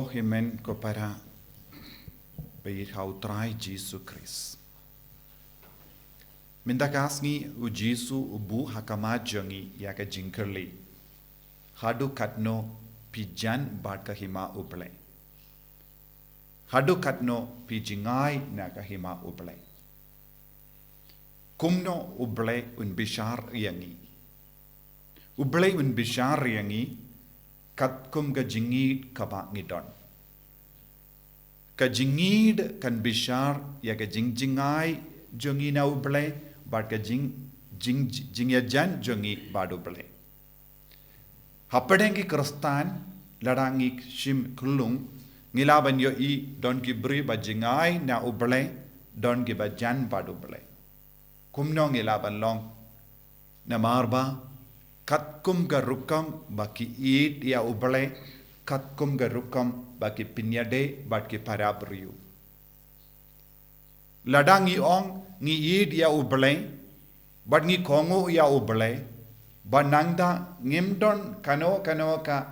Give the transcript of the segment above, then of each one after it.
Lo himen ko para bayikau try Jesus Christ. Mindakas u Jesu ubu hakama jangi ya ka jingkerli. Hadu Katno pijan bat ka Hima u Blei. Hadu Katno pijingai na ka Hima u Blei. Kumno u Blei un bishar yangi. U Blei un bishar yangi kat kum ka jingid kaba ngidon. Ka jingid kan bishar ya ka jingai jongi na u Blei. But ka jingya jan jongi badu Blei. Hapadengi Khristan ladangi shim kulung ngilaban yo I don ki bri ba jingai na u Blei don ki ba jan badu Blei. Kumno ngilaban long na marba kat kum ga rukam baki eat ya u Blei kat kum ga rukam baki pinyade bat ki parabriu. Ladangi ong ngi yid ya u Blei, but ngi kongo ya u Blei, but nangda ngimdon kano ka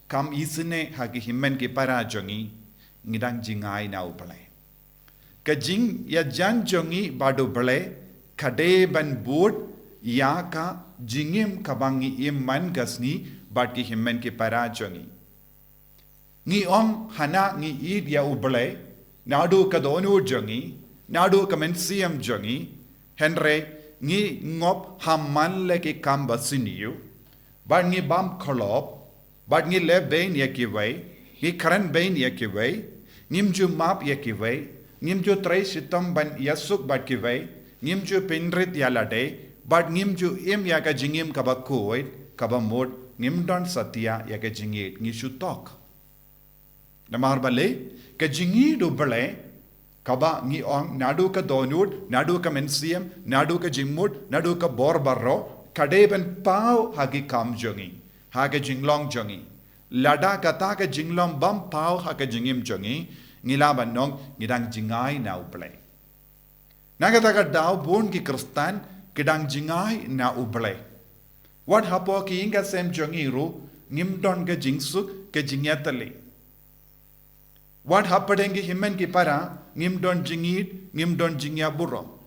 kam isine hagi himmen ki para jongi ngidang jingai na u Blei. Ka jing ya jan jongi badu Blei, kade ban bud ya ka jingim kabangi im man gasni but ki himmen ki para jongi. Ngi ong hana ngi yid ya u Blei, nadu kadonu jongi, Nadu kamensiam jongi, Henry, ngi ngop hamman leki kamba siniu, but ngi bam kolop, but ngi le bain yakiway, ngi karan bain yakiway, nimju map yakiway, nimju tray sitam ban yasuk bat kiway, nimju pinrit yalade, but nimju im yaka jingim kabakuit, kabamod, nimdon satya yaka jingit, ngi shutok. Namarbale, ka jingi do Blei, Kaba ngi ong nadu ka donud, nadu ka mensiam, nadu ka jingmud, nadu ka borbarro, kadeben pau hagi kam jongi, haga jinglong jongi. Lada kata ka jinglong bam pau haga jingim jongi, ngilaban nong ngidang jingai na u Blei. Nagata ka daw bon ki Khristan kidang jingai na u Blei. What hapo ki inga sem jongi ru, ngimdon ka jingsuk ka jingyatali. What hapadengi himmen ki para, ngimdon jingid, ngimdon jingya burro.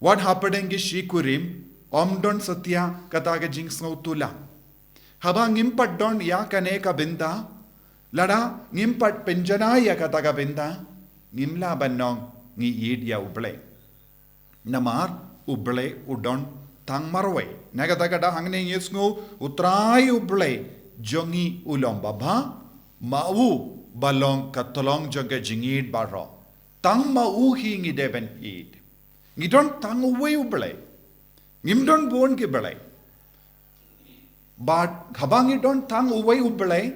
What hapadengi shikurim, omdon satya kataga jingsngau tula. Haba ngimpat don ya kane ka binda, lada ngimpat penjana ya kataga binda, ngimla banong ngi yid ya u Blei. Namar u Blei udon tang marway. Nagataga da hangne yesngu utray u Blei, jongi ulom baba, mau balong katolong jaga jingid baro. Tang ma uhi ngi deben id. Ngidon tang uwe u Blei. Ngimdon bon ki Blei. But habang idon tang uwe u Blei.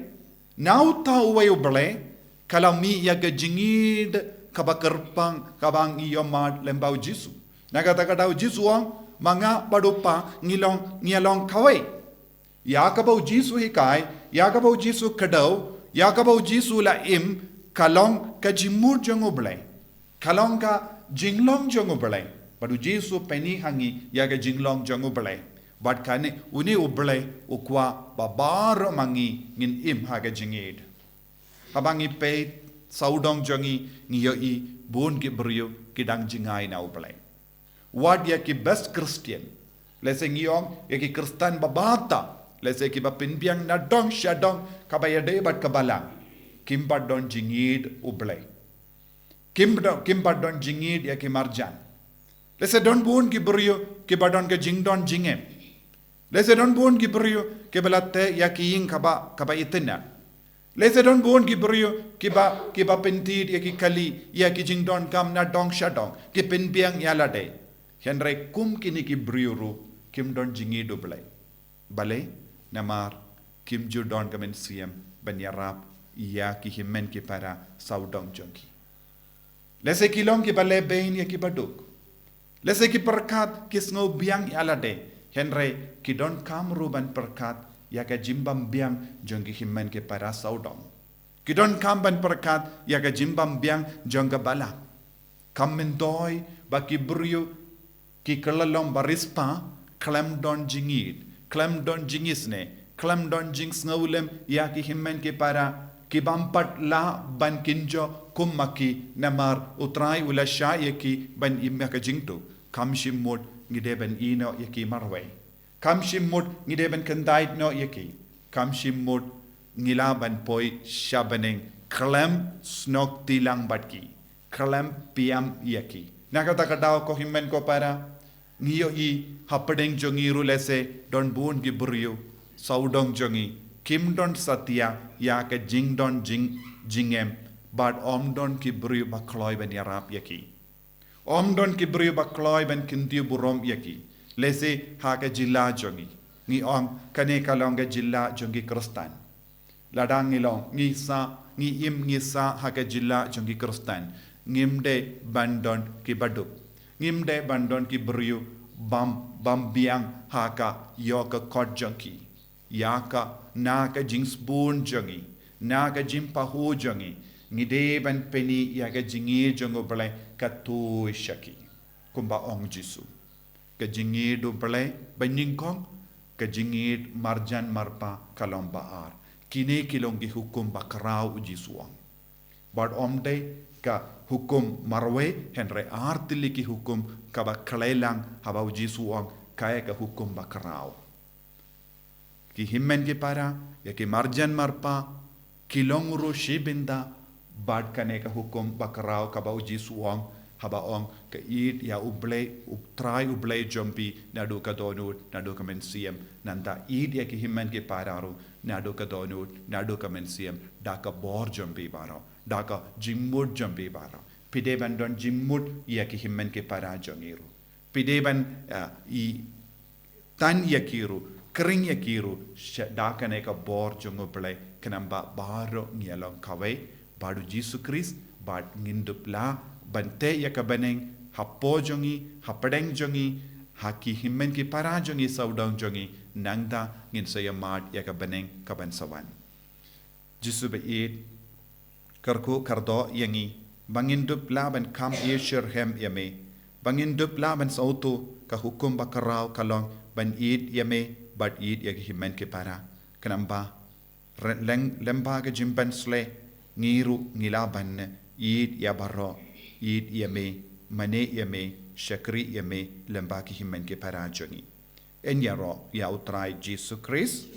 Now ta uwe u Blei. Kalami yaga jingid kabakerpang kabang iyomad lembau Jisu. Nagatagadaw Jisu ang mga padupa ngilong kaway. Yakabau Jisu hikay. Yakabau Jisu kadaw. Yakabau Jisu la im kalong ka jimur jong u Blei. Kalong ka jinglong jong u Blei. Padu Jisu peni hangi yaga jinglong jong u Blei. But kane uni u Blei ukwa babaro mangi ngin im haga jingid. Habangi pe saudong jongi ngiyo I bun ki brio kidang jingai na u Blei. What ya ki best Christian. Lese ngiyong ya ki Khristan babata. Lese ki ba pinbiang na dong syadong kabayade bat kabalang. Kimpat don jingid u Blei. Kimpat don jingid ya ki marjan. Lese don bun ki brio ki badon ke jingdon jingem. Lese don bun ki brio ki balate ya ki ying kaba itina. Lese don bun ki brio ki ba pentid ya ki kali ya ki jingdon kam na dong syadong. Ki pinbiang yalade. Henry kum kini ki brio ru kim don jingid u Blei. Balei namar kim judon kamen siam banyarap iya ki himmen ki para saudong jongi. Lese kilong ki bale bain ya ki baduk. Lese ki perkat kisngo biang alade. Henry ki don kam ruban perkat ya ka jimbam biang jongi himmen ki para saudong. Ki don kam ban perkat ya ka jimbam biang jonga bala. Kam mendoy ba ki brio ki kelalong barispa klem don jingid. Klem don jingisne, klem don jings ngulem ya ki himmen ke para kibampat la ban kinjo kummaki namar utrai ula sha yaki ban imaka jingtu kam shimut ngide ban ino yaki marway kam shimut ngide ban kandait no yaki kam shimut ngilaban poi shabaneng klem snok tilang batki klem piam yaki nakata kadao ko himmen ko para ngiyo i hapadeng jongi rulese don bun giburiyo saudong jongi kim don satya ya ke jing don jingem bad om don kiburiyo bakloy ben yarap yaki om don kiburiyo bakloy ben kintiyo burom yaki lese ha ke jilla jongi ngi om kane kalong ke jilla jongi Khristan ladang ngilong ngi im ngi sa ha ke jilla jongi Khristan ngimde bandon ki baduk ngimde bandon ki beriu bam biang haka yoka kot jangki yaka naka jing spoon jangi naka jim pahu jangi ngide ban peni yaga jingi jongo blai katu shaki kumba ong jisu ke jingi do blai baningkong ke jingi marjan marpa kalombaar kini kilongi hukum bakrau jisuang bad omde ka hukum marwe henre artiliki hukum kaba kalelang haba uji suang kaya ka hukum bakrao ki himmen ki para ya ki marjan marpa kilonguru shibinda bad kane ka hukum bakrao kaba uji suang haba ong ka id ya try ublei jompi nadu ka donut nadu ka mensiem nanda id ya ki himmen ki pararu nadu ka donut nadu ka mensiem da ka bor jompi baro daka jimmut jambi bara pideban don jimmut yaki himmen ke para jongiru pideban i tan yakiru kring yakiru daka ne ka bor jongo play kanamba baro ngialong kawe badu Jesu Christ bad ngindupla bante yakabaneng hapo jongi hapadeng jongi haki himmen ke para jongi saudang jongi nangda ngin sayamat yakabaneng kabansawan Jesu be karku kardo yangi bangindup laban kam yeshir hem yame bangindup laban sautu ka hukum bakarau kalong ban id yame bad id yagi himmen ke para kanamba lemba ga jimban sle ngiru ngilaban id ya baro id yame mane yame shakri yame lemba ki himmen ke para jongi en yaro ya utrai Jesus Christ